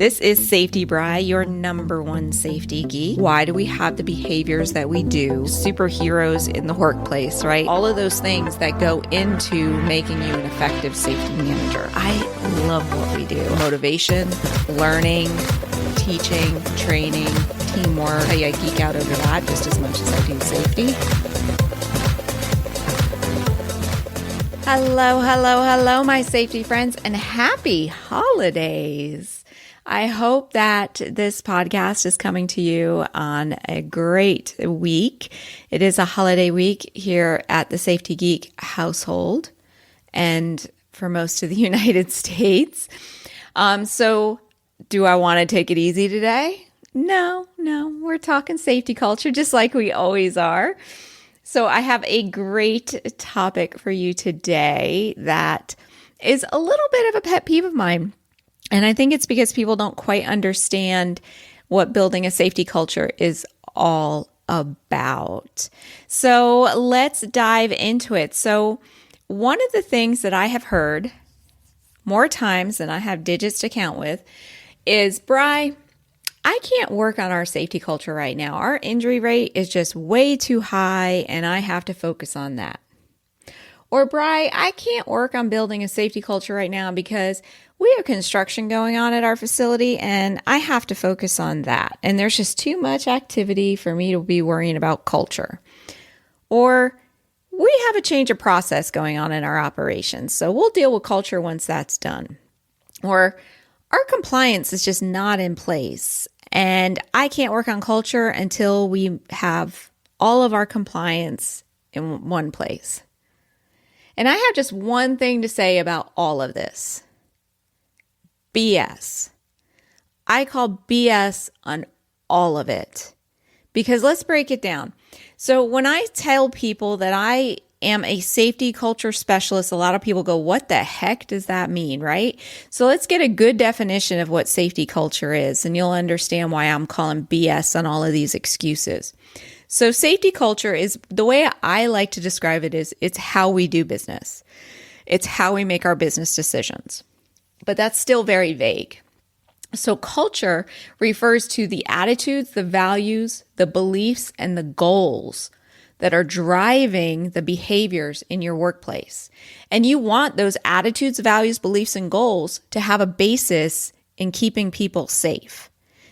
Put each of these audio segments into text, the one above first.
This is Safety Bri, your number one safety geek. Why do we have the behaviors that we do? Superheroes in the workplace, right? All of those things that go into making you an effective safety manager. I love what we do. Motivation, learning, teaching, training, teamwork. I geek out over that just as much as I do safety. Hello, my safety friends, and happy holidays. I hope that this podcast is coming to you on a great week. It is a holiday week here at the Safety Geek household and for most of the United States. So do I want to take it easy today? No, we're talking safety culture just like we always are. So I have a great topic for you today that is a little bit of a pet peeve of mine. And I think it's because people don't quite understand what building a safety culture is all about. So let's dive into it. So one of the things that I have heard more times than I have digits to count with is, Bri, I can't work on our safety culture right now. Our injury rate is just way too high and I have to focus on that. Or, Bri, I can't work on building a safety culture right now because we have construction going on at our facility and I have to focus on that. And there's just too much activity for me to be worrying about culture. Or we have a change of process going on in our operations, so we'll deal with culture once that's done. Or our compliance is just not in place and I can't work on culture until we have all of our compliance in one place. And I have just one thing to say about all of this. BS. I call BS on all of it. Because let's break it down. So when I tell people that I am a safety culture specialist, a lot of people go, what the heck does that mean, right? So let's get a good definition of what safety culture is, and you'll understand why I'm calling BS on all of these excuses. So safety culture is, the way I like to describe it is, it's how we do business. It's how we make our business decisions. But that's still very vague. So culture refers to the attitudes, the values, the beliefs, and the goals that are driving the behaviors in your workplace. And you want those attitudes, values, beliefs, and goals to have a basis in keeping people safe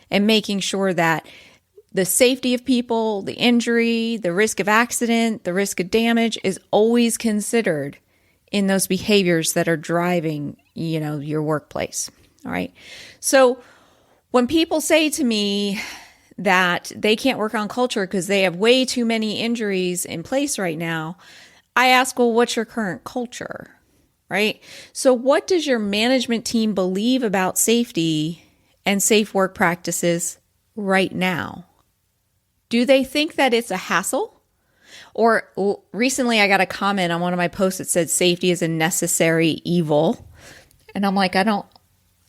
and making sure that the safety of people, the injury, the risk of accident, the risk of damage is always considered in those behaviors that are driving, your workplace. All right. So when people say to me that they can't work on culture because they have way too many injuries in place right now, I ask, well, what's your current culture? Right? So what does your management team believe about safety and safe work practices right now? Do they think that it's a hassle? Or recently I got a comment on one of my posts that said safety is a necessary evil. And I'm like, I don't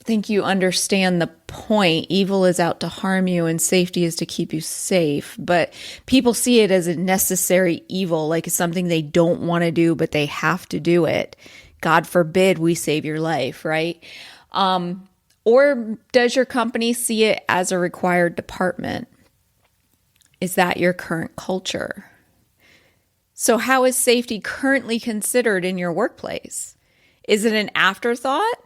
think you understand the point. Evil is out to harm you and safety is to keep you safe. But people see it as a necessary evil, like it's something they don't want to do, but they have to do it. God forbid we save your life, right? Or does your company see it as a required department? Is that your current culture? So how is safety currently considered in your workplace? Is it an afterthought?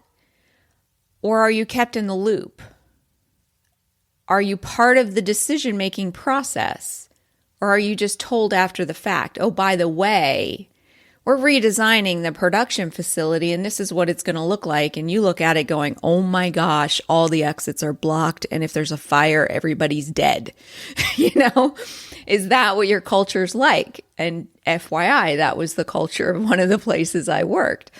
Or are you kept in the loop? Are you part of the decision-making process? Or are you just told after the fact, oh, by the way, we're redesigning the production facility and this is what it's going to look like. And you look at it going, oh my gosh, all the exits are blocked. And if there's a fire, everybody's dead. Is that what your culture's like? And FYI, that was the culture of one of the places I worked.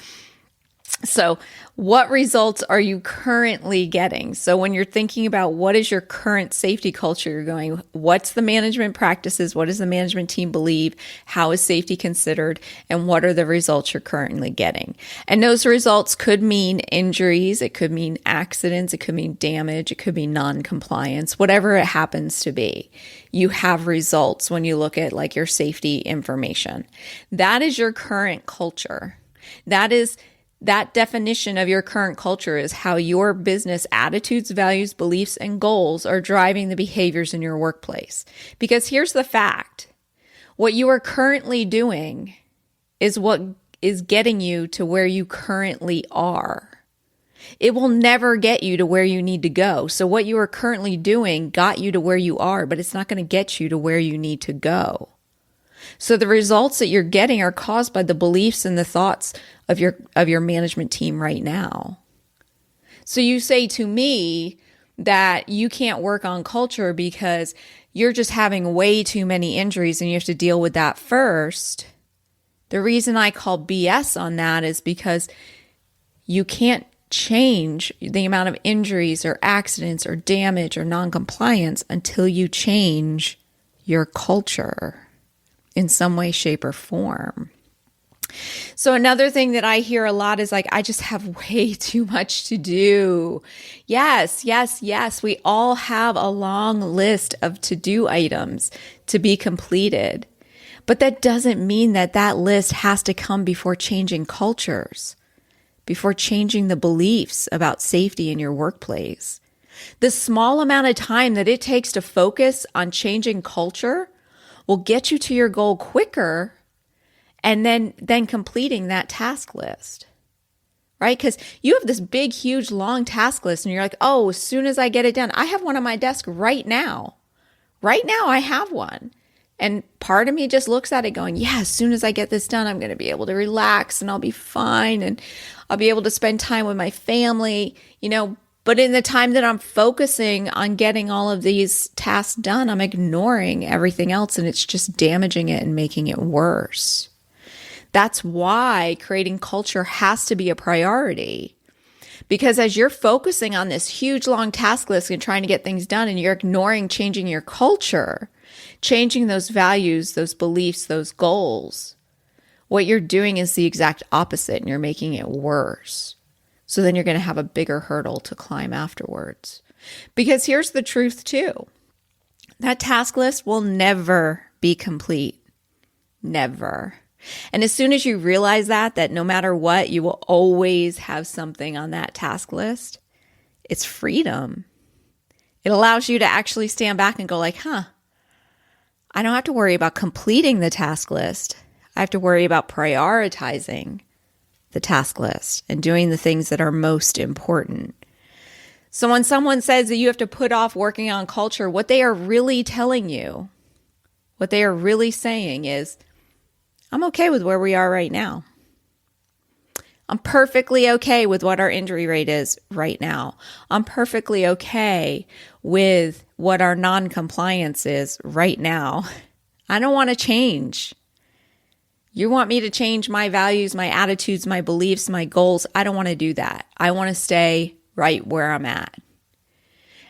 So what results are you currently getting? So when you're thinking about what is your current safety culture, you're going, what's the management practices? What does the management team believe? How is safety considered? And what are the results you're currently getting? And those results could mean injuries. It could mean accidents. It could mean damage. It could be non-compliance, whatever it happens to be. You have results when you look at like your safety information. That is your current culture. That is That definition of your current culture is how your business attitudes, values, beliefs, and goals are driving the behaviors in your workplace. Because here's the fact. What you are currently doing is what is getting you to where you currently are. It will never get you to where you need to go. So what you are currently doing got you to where you are, but it's not going to get you to where you need to go. So the results that you're getting are caused by the beliefs and the thoughts of your management team right now. So you say to me that you can't work on culture because you're just having way too many injuries and you have to deal with that first. The reason I call BS on that is because you can't change the amount of injuries or accidents or damage or non-compliance until you change your culture in some way, shape, or form. So another thing that I hear a lot is like, I just have way too much to do. Yes. We all have a long list of to-do items to be completed. But that doesn't mean that that list has to come before changing cultures, before changing the beliefs about safety in your workplace. The small amount of time that it takes to focus on changing culture will get you to your goal quicker and then completing that task list, right? Because you have this big, huge, long task list and you're like, oh, as soon as I get it done, I have one on my desk right now. Right now I have one. And part of me just looks at it going, yeah, as soon as I get this done, I'm going to be able to relax and I'll be fine and I'll be able to spend time with my family, But in the time that I'm focusing on getting all of these tasks done, I'm ignoring everything else and it's just damaging it and making it worse. That's why creating culture has to be a priority. Because as you're focusing on this huge, long task list and trying to get things done and you're ignoring changing your culture, changing those values, those beliefs, those goals, what you're doing is the exact opposite and you're making it worse. So then you're going to have a bigger hurdle to climb afterwards. Because here's the truth too. That task list will never be complete. Never. And as soon as you realize that no matter what, you will always have something on that task list, it's freedom. It allows you to actually stand back and go like, I don't have to worry about completing the task list. I have to worry about prioritizing the task list and doing the things that are most important. So when someone says that you have to put off working on culture, what they are really telling you, what they are really saying is, I'm okay with where we are right now. I'm perfectly okay with what our injury rate is right now. I'm perfectly okay with what our non-compliance is right now. I don't want to change. You want me to change my values, my attitudes, my beliefs, my goals. I don't want to do that. I want to stay right where I'm at.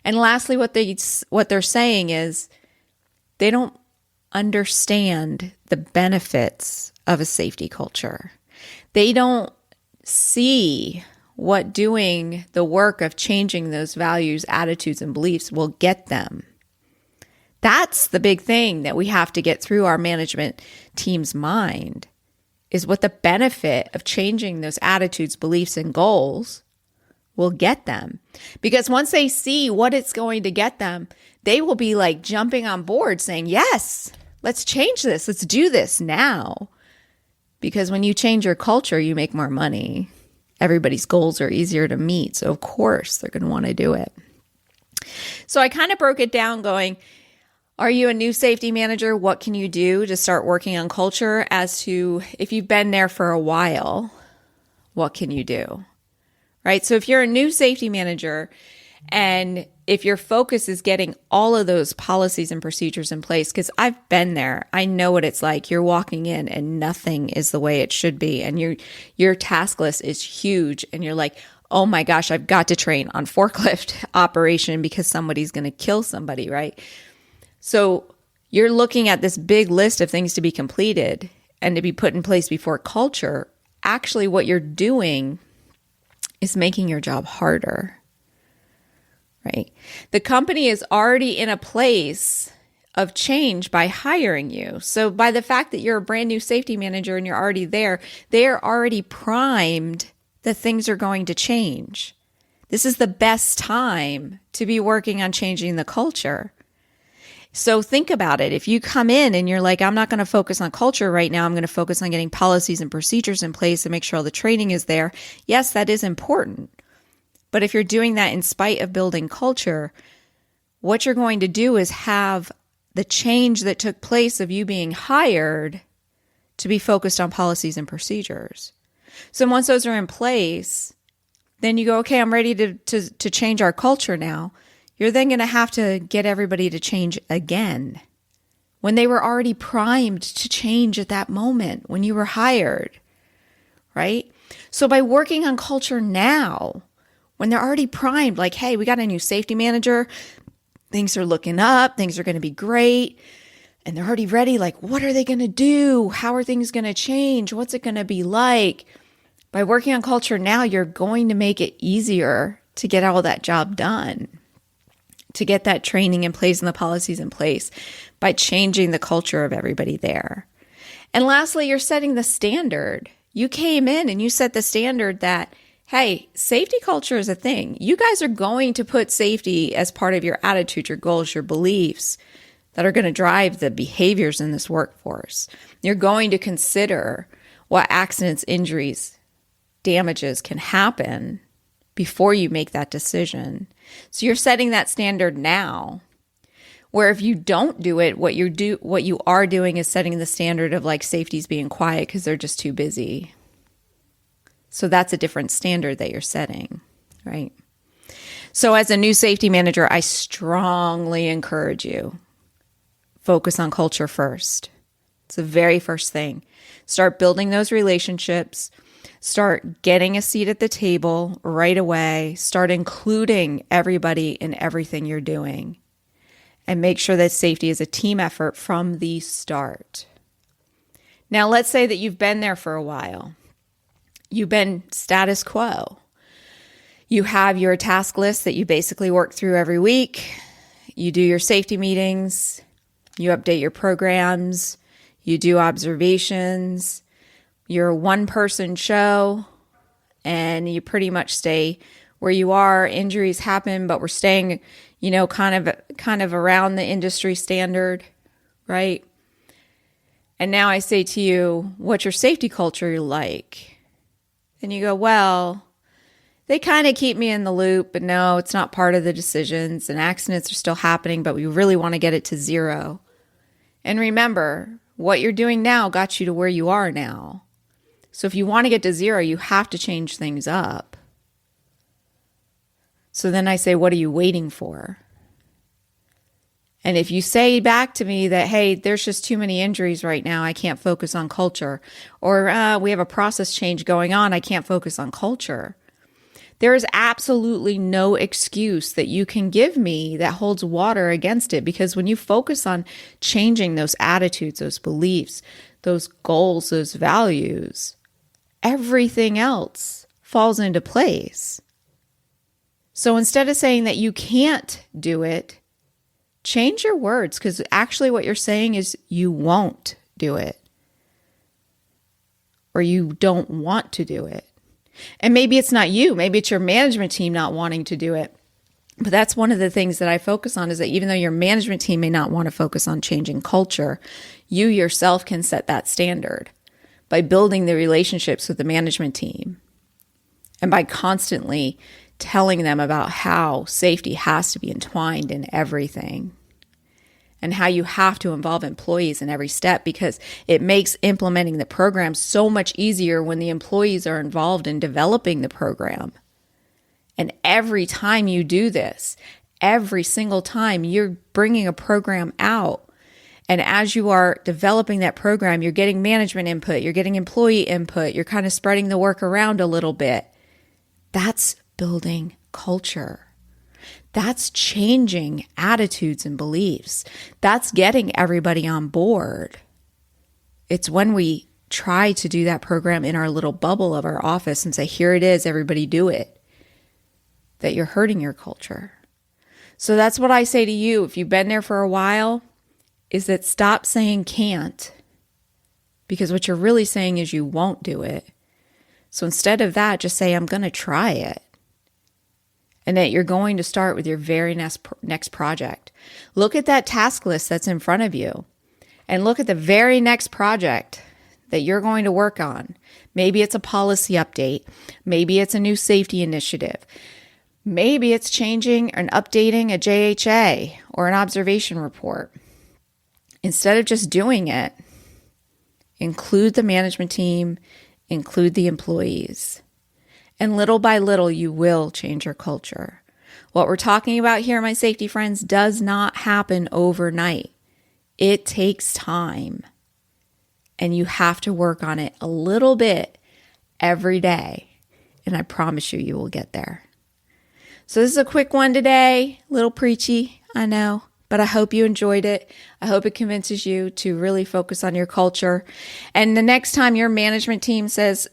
And lastly, what they're saying is they don't understand the benefits of a safety culture. They don't see what doing the work of changing those values, attitudes, and beliefs will get them. That's the big thing that we have to get through our management team's mind, is what the benefit of changing those attitudes, beliefs, and goals will get them. Because once they see what it's going to get them, they will be like jumping on board saying, yes, let's change this. Let's do this now. Because when you change your culture, you make more money. Everybody's goals are easier to meet. So of course they're going to want to do it. So I kind of broke it down going, are you a new safety manager? What can you do to start working on culture? As to if you've been there for a while, what can you do? Right? So if you're a new safety manager and if your focus is getting all of those policies and procedures in place, because I've been there, I know what it's like. You're walking in and nothing is the way it should be. And your task list is huge. And you're like, oh my gosh, I've got to train on forklift operation because somebody's going to kill somebody, right? So you're looking at this big list of things to be completed and to be put in place before culture. Actually, what you're doing is making your job harder. Right? The company is already in a place of change by hiring you. So by the fact that you're a brand new safety manager and you're already there, they are already primed that things are going to change. This is the best time to be working on changing the culture. So think about it. If you come in and you're like, I'm not going to focus on culture right now, I'm going to focus on getting policies and procedures in place and make sure all the training is there. Yes, that is important. But if you're doing that in spite of building culture, what you're going to do is have the change that took place of you being hired to be focused on policies and procedures. So once those are in place, then you go, okay, I'm ready to change our culture now. You're then going to have to get everybody to change again when they were already primed to change at that moment when you were hired, right? So by working on culture now, when they're already primed, like, hey, we got a new safety manager, things are looking up, things are going to be great, and they're already ready, like, what are they going to do? How are things going to change? What's it going to be like? By working on culture now, you're going to make it easier to get all that job done, to get that training in place and the policies in place by changing the culture of everybody there. And lastly, you're setting the standard. You came in and you set the standard that, hey, safety culture is a thing. You guys are going to put safety as part of your attitude, your goals, your beliefs that are going to drive the behaviors in this workforce. You're going to consider what accidents, injuries, damages can happen before you make that decision. So you're setting that standard now, where if you don't do it, what you are doing is setting the standard of like safety's being quiet because they're just too busy. So that's a different standard that you're setting, right? So as a new safety manager, I strongly encourage you, focus on culture first. It's the very first thing. Start building those relationships. Start getting a seat at the table right away. Start including everybody in everything you're doing. And make sure that safety is a team effort from the start. Now, let's say that you've been there for a while. You've been status quo. You have your task list that you basically work through every week. You do your safety meetings. You update your programs. You do observations. You're a one-person show, and you pretty much stay where you are. Injuries happen, but we're staying, kind of around the industry standard, right? And now I say to you, what's your safety culture like? And you go, well, they kind of keep me in the loop, but no, it's not part of the decisions, and accidents are still happening, but we really want to get it to zero. And remember, what you're doing now got you to where you are now. So if you want to get to zero, you have to change things up. So then I say, what are you waiting for? And if you say back to me that, hey, there's just too many injuries right now, I can't focus on culture, or we have a process change going on, I can't focus on culture, there is absolutely no excuse that you can give me that holds water against it. Because when you focus on changing those attitudes, those beliefs, those goals, those values, everything else falls into place. So instead of saying that you can't do it, change your words, because actually what you're saying is you won't do it, or you don't want to do it. And maybe it's not you, maybe it's your management team not wanting to do it. But that's one of the things that I focus on, is that even though your management team may not want to focus on changing culture, you yourself can set that standard by building the relationships with the management team and by constantly telling them about how safety has to be entwined in everything and how you have to involve employees in every step, because it makes implementing the program so much easier when the employees are involved in developing the program. And every time you do this, every single time you're bringing a program out, and as you are developing that program, you're getting management input, you're getting employee input, you're kind of spreading the work around a little bit. That's building culture. That's changing attitudes and beliefs. That's getting everybody on board. It's when we try to do that program in our little bubble of our office and say, here it is, everybody do it, that you're hurting your culture. So that's what I say to you. If you've been there for a while, is that stop saying can't, because what you're really saying is you won't do it. So instead of that, just say, I'm going to try it. And that you're going to start with your very next project. Look at that task list that's in front of you and look at the very next project that you're going to work on. Maybe it's a policy update. Maybe it's a new safety initiative. Maybe it's changing and updating a JHA or an observation report. Instead of just doing it, include the management team, include the employees. And little by little, you will change your culture. What we're talking about here, my safety friends, does not happen overnight. It takes time. And you have to work on it a little bit every day. And I promise you, you will get there. So this is a quick one today. A little preachy, I know. But I hope you enjoyed it. I hope it convinces you to really focus on your culture. And the next time your management team says,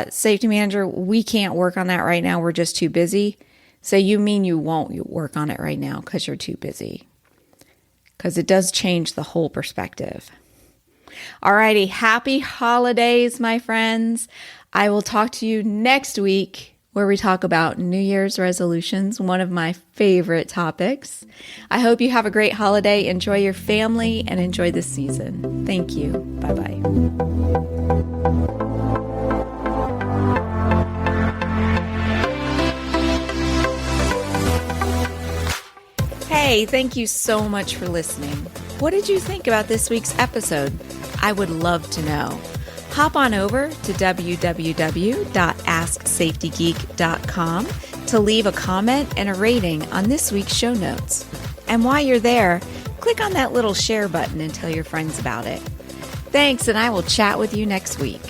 safety manager, we can't work on that right now. We're just too busy. Say, you mean you won't work on it right now because you're too busy. Because it does change the whole perspective. Alrighty, happy holidays, my friends. I will talk to you next week where we talk about New Year's resolutions, one of my favorite topics. I hope you have a great holiday. Enjoy your family and enjoy this season. Thank you. Bye-bye. Hey, thank you so much for listening. What did you think about this week's episode? I would love to know. Hop on over to www.asksafetygeek.com to leave a comment and a rating on this week's show notes. And while you're there, click on that little share button and tell your friends about it. Thanks, and I will chat with you next week.